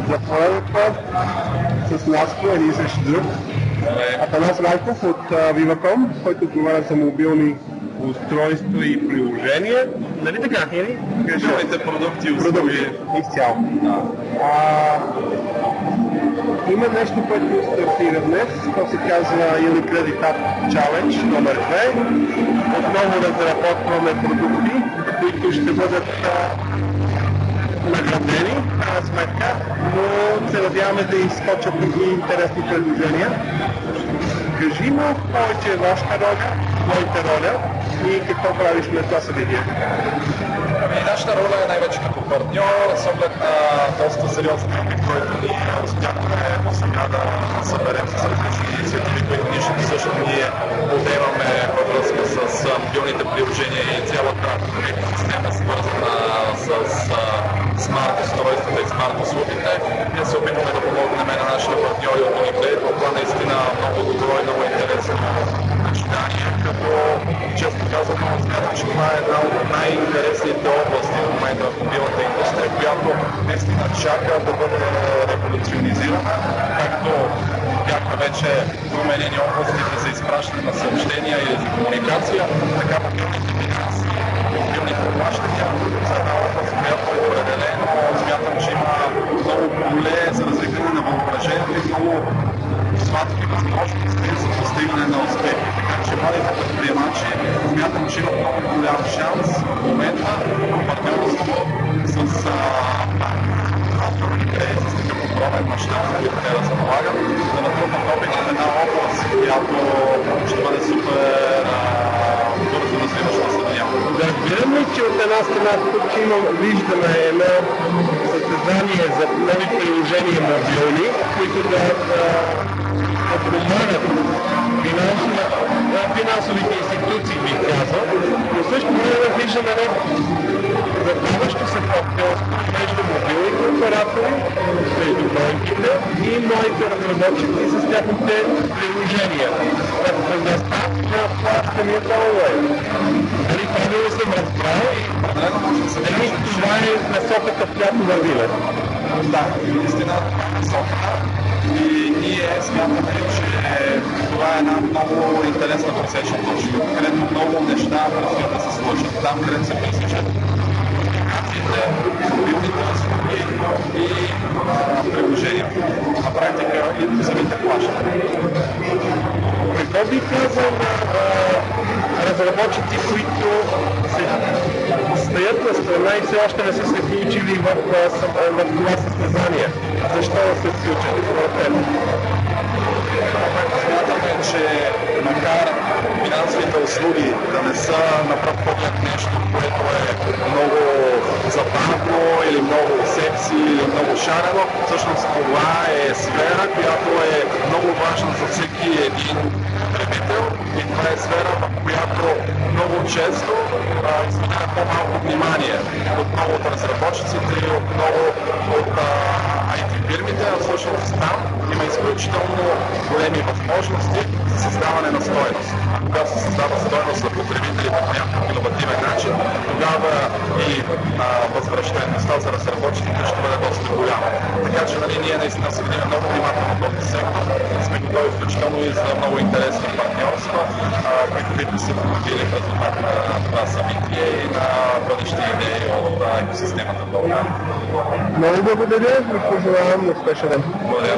За пореден път с нас по един срещу друг. Атанас Райков от Viva.com, който отговаря за мобилни устройства и приложения. Нали така, Хери? Мобилните продукти и услуги. Изцяло. Има нещо, което стартира днес. То се казва Unicredit App Challenge номер 2. Отново разработваме продукти, които ще бъдат наградени, сметка, но се надяваме да изскочат и интересни предложения. Кажи му повече вашата роля, твоята роля и какво правиш на това събитие. Нашата роля е най-вече като партньор, с оглед на доста сериозен опит, който ние успяхме сега да съберем с различни инициативи, които също ние подемаме във връзка с мобилните приложения и цялата система, свързана с смарт устройствата и смарт услугите. Ние се опитваме да помогнем на нашите партньори от Unicredit. Това наистина много добро и много интересно начинание, като често казвам, смятам, че това е една от най-интересните области в момента в мобилната индустрия, която наистина чака да бъде революционизирана, както бяха вече променени областите за изпращане на съобщения или за комуникация, така мобилните финанси и мобилните плащания за една област, която е определено. Смятам, че има много поле за развиване на въображението и много сладки възможности за постигане на успехи. Така че младите предприемачи смятам, че имат много голям шанс в момента партньорство с такъв огромен мащаб, който те разполагат, да натрупат опит в една област, която ще бъде супер бързо развиваща се надявам. Да разбирам ли, че от една страна тук виждаме едно състезание за нови приложения мобилни, които да помагат финансовите институции, бих казал, но също време виждаме едно задаващо се партньорство между мобилните оператори, между банките и моите разработчици с тяхните приложения. Възможността на плащания онлайн. Дали правилно съм разбрал и това е насоката, в която вървиме. Да, наистина насоката. И ние смятаме, че това е една много интересна пресечна точка, където много неща предстоят да се случат. Там, където се пресичат комуникациите, мобилните услуги и приложения. На практика и самите плащания. Какво би казал на разработчици, които стоят на страна и все още не са се включили в това състезание? Защо да се включат според теб? Смятаме, че макар финансовите услуги да не са на пръв поглед нещо, което е много забавно или много секси или много шарено, всъщност това е сфера, която е много важна за всеки един потребител и това е сфера, в която много често изпълнява по-малко внимание отново от разработчиците и отново от IT фирмите, а всъщност там има изключително големи възможности за създаване на стойност. А когато се създава стойност за потребителите по някакъв иновативен начин, тогава и възвръщаемостта за разработчиците ще бъде доста голяма. Така че ние наистина следим много внимателно този сектор. Сме готови включително и за много интересни партньорства, които биха се породили в резултат на това събитие и на бъдещи идеи от екосистемата в България. Много благодаря и пожелавам успешен ден. Благодаря.